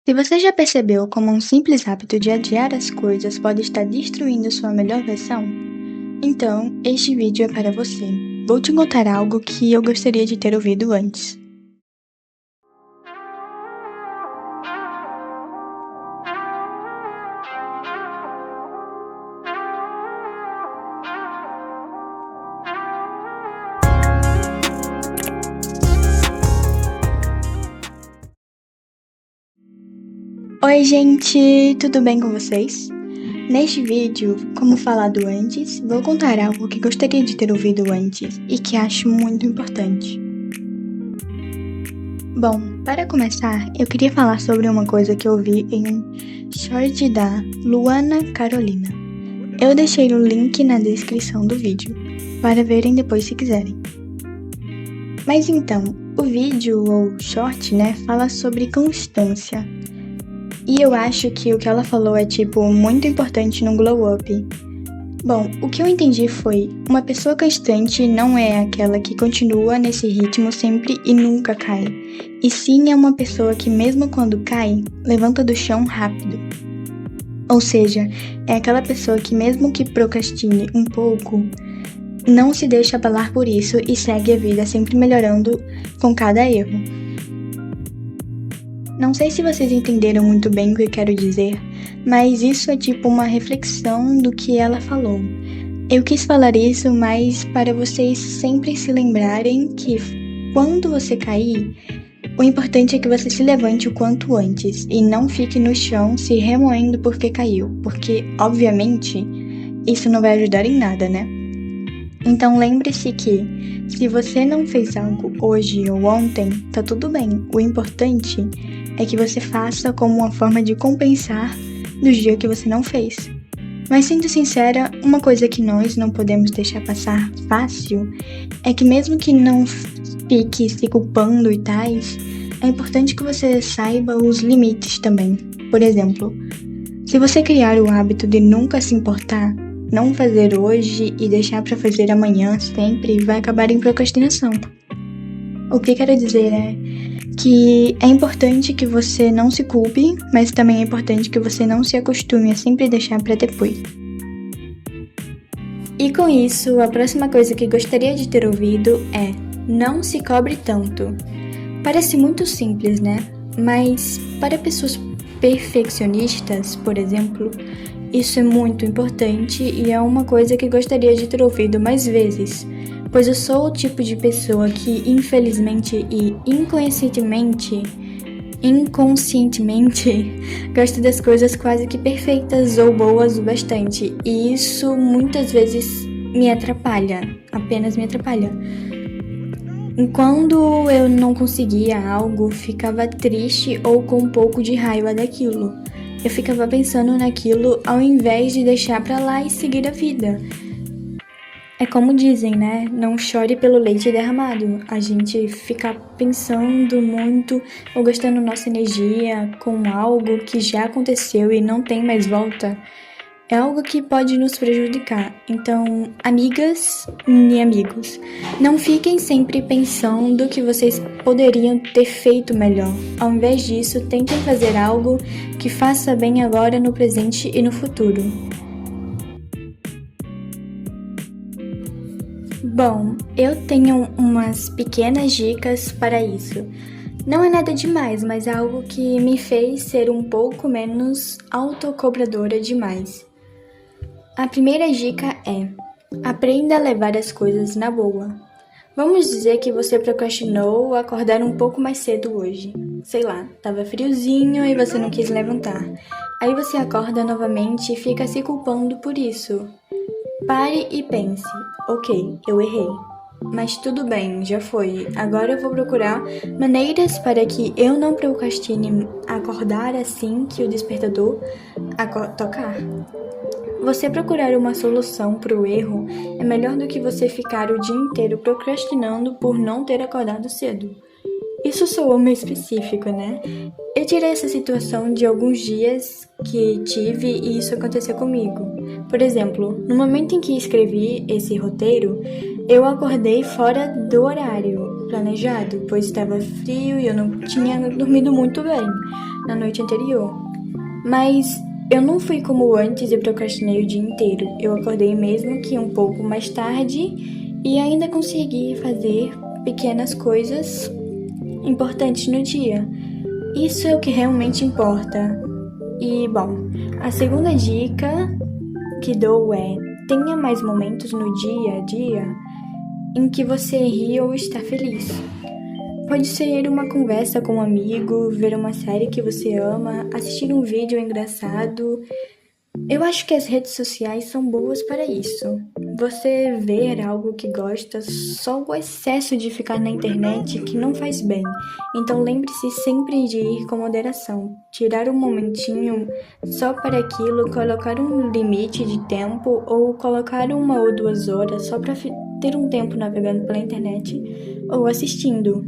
Se você já percebeu como um simples hábito de adiar as coisas pode estar destruindo sua melhor versão, então este vídeo é para você. Vou te contar algo que eu gostaria de ter ouvido antes. Oi, gente, tudo bem com vocês? Neste vídeo, como falado antes, vou contar algo que gostaria de ter ouvido antes e que acho muito importante. Bom, para começar, eu queria falar sobre uma coisa que eu vi em um short da Luana Carolina. Eu deixei o link na descrição do vídeo, para verem depois se quiserem. Mas então, o vídeo ou short, fala sobre constância. E eu acho que o que ela falou é muito importante no Glow Up. Bom, o que eu entendi foi, uma pessoa constante não é aquela que continua nesse ritmo sempre e nunca cai. E sim é uma pessoa que mesmo quando cai, levanta do chão rápido. Ou seja, é aquela pessoa que mesmo que procrastine um pouco, não se deixa abalar por isso e segue a vida sempre melhorando com cada erro. Não sei se vocês entenderam muito bem o que eu quero dizer, mas isso é uma reflexão do que ela falou. Eu quis falar isso mais para vocês sempre se lembrarem que quando você cair, o importante é que você se levante o quanto antes e não fique no chão se remoendo porque caiu, porque, obviamente, isso não vai ajudar em nada, né? Então lembre-se que, se você não fez algo hoje ou ontem, tá tudo bem. O importante é que você faça como uma forma de compensar do dia que você não fez. Mas sendo sincera, uma coisa que nós não podemos deixar passar fácil é que mesmo que não fique se culpando e tais, é importante que você saiba os limites também. Por exemplo, se você criar o hábito de nunca se importar, não fazer hoje e deixar para fazer amanhã sempre vai acabar em procrastinação. O que quero dizer é que é importante que você não se culpe, mas também é importante que você não se acostume a sempre deixar para depois. E com isso, a próxima coisa que gostaria de ter ouvido é: não se cobre tanto. Parece muito simples, né? Mas para pessoas perfeccionistas, por exemplo, isso é muito importante e é uma coisa que gostaria de ter ouvido mais vezes, pois eu sou o tipo de pessoa que, infelizmente e inconscientemente, gosta das coisas quase que perfeitas ou boas o bastante, e isso muitas vezes me atrapalha, apenas me atrapalha. Quando eu não conseguia algo, ficava triste ou com um pouco de raiva daquilo. Eu ficava pensando naquilo ao invés de deixar pra lá e seguir a vida. É como dizem, né? Não chore pelo leite derramado. A gente fica pensando muito ou gastando nossa energia com algo que já aconteceu e não tem mais volta. É algo que pode nos prejudicar. Então, amigas e amigos, não fiquem sempre pensando que vocês poderiam ter feito melhor. Ao invés disso, tentem fazer algo que faça bem agora, no presente e no futuro. Bom, eu tenho umas pequenas dicas para isso. Não é nada demais, mas é algo que me fez ser um pouco menos autocobradora demais. A primeira dica é: aprenda a levar as coisas na boa. Vamos dizer que você procrastinou acordar um pouco mais cedo hoje. Sei lá, tava friozinho e você não quis levantar. Aí você acorda novamente e fica se culpando por isso. Pare e pense: ok, eu errei. Mas tudo bem, já foi. Agora eu vou procurar maneiras para que eu não procrastine acordar assim que o despertador tocar. Você procurar uma solução para o erro é melhor do que você ficar o dia inteiro procrastinando por não ter acordado cedo. Isso soou meio específico, né? Eu tirei essa situação de alguns dias que tive e isso aconteceu comigo. Por exemplo, no momento em que escrevi esse roteiro, eu acordei fora do horário planejado, pois estava frio e eu não tinha dormido muito bem. na noite anterior. Mas eu não fui como antes e procrastinei o dia inteiro. Eu acordei mesmo que um pouco mais tarde e ainda consegui fazer pequenas coisas importantes no dia. Isso é o que realmente importa. E, bom, a segunda dica que dou é: tenha mais momentos no dia a dia em que você ri ou está feliz. Pode ser uma conversa com um amigo, ver uma série que você ama, assistir um vídeo engraçado. Eu acho que as redes sociais são boas para isso. Você ver algo que gosta, só o excesso de ficar na internet que não faz bem. Então lembre-se sempre de ir com moderação. Tirar um momentinho só para aquilo, colocar um limite de tempo ou colocar 1 ou 2 horas só para ter um tempo navegando pela internet ou assistindo.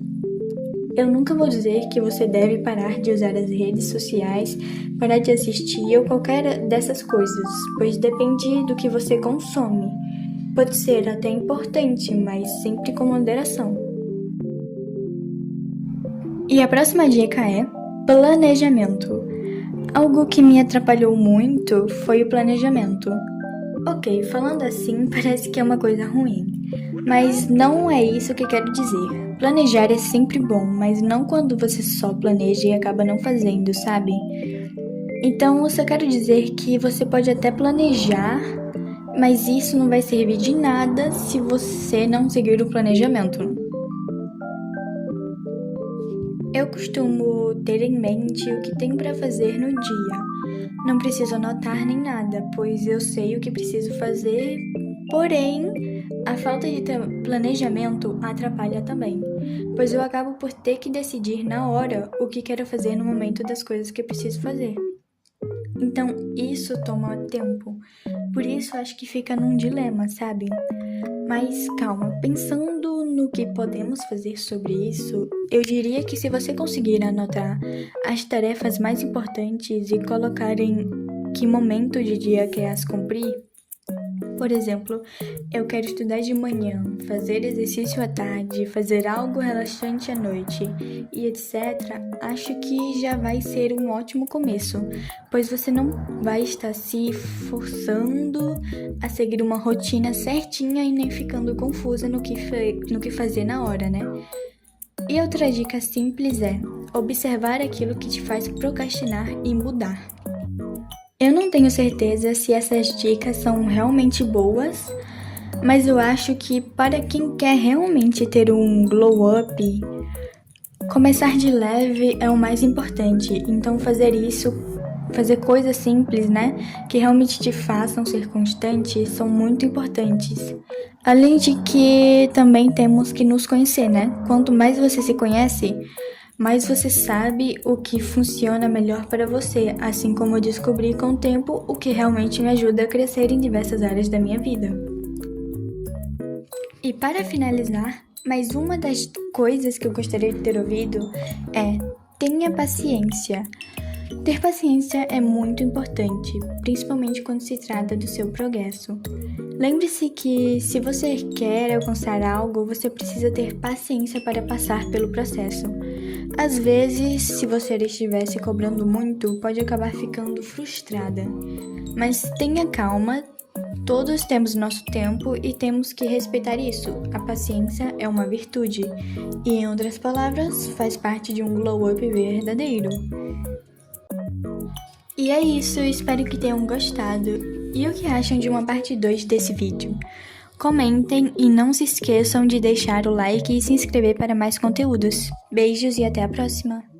Eu nunca vou dizer que você deve parar de usar as redes sociais, parar de assistir ou qualquer dessas coisas, pois depende do que você consome. Pode ser até importante, mas sempre com moderação. E a próxima dica é planejamento. Algo que me atrapalhou muito foi o planejamento. Ok, falando assim parece que é uma coisa ruim, mas não é isso que quero dizer. Planejar é sempre bom, mas não quando você só planeja e acaba não fazendo, sabe? Então, eu só quero dizer que você pode até planejar, mas isso não vai servir de nada se você não seguir o planejamento. Eu costumo ter em mente o que tenho para fazer no dia. Não preciso anotar nem nada, pois eu sei o que preciso fazer, porém, a falta de planejamento atrapalha também, pois eu acabo por ter que decidir na hora o que quero fazer no momento das coisas que preciso fazer. Então, isso toma tempo. Por isso, acho que fica num dilema, sabe? Mas calma, pensando no que podemos fazer sobre isso, eu diria que se você conseguir anotar as tarefas mais importantes e colocar em que momento de dia quer as cumprir, por exemplo, eu quero estudar de manhã, fazer exercício à tarde, fazer algo relaxante à noite e etc., acho que já vai ser um ótimo começo, pois você não vai estar se forçando a seguir uma rotina certinha e nem ficando confusa no que fazer na hora, né? E outra dica simples é observar aquilo que te faz procrastinar e mudar. Eu não tenho certeza se essas dicas são realmente boas, mas eu acho que para quem quer realmente ter um glow up, começar de leve é o mais importante. Então fazer coisas simples, né, que realmente te façam ser constante, são muito importantes. Além de que também temos que nos conhecer, né? Quanto mais você se conhece, mas você sabe o que funciona melhor para você, assim como eu descobri com o tempo o que realmente me ajuda a crescer em diversas áreas da minha vida. E para finalizar, mais uma das coisas que eu gostaria de ter ouvido é: tenha paciência. Ter paciência é muito importante, principalmente quando se trata do seu progresso. Lembre-se que se você quer alcançar algo, você precisa ter paciência para passar pelo processo. Às vezes, se você estivesse cobrando muito, pode acabar ficando frustrada. Mas tenha calma, todos temos nosso tempo e temos que respeitar isso. A paciência é uma virtude e, em outras palavras, faz parte de um glow up verdadeiro. E é isso, espero que tenham gostado. E o que acham de uma parte 2 desse vídeo? Comentem e não se esqueçam de deixar o like e se inscrever para mais conteúdos. Beijos e até a próxima!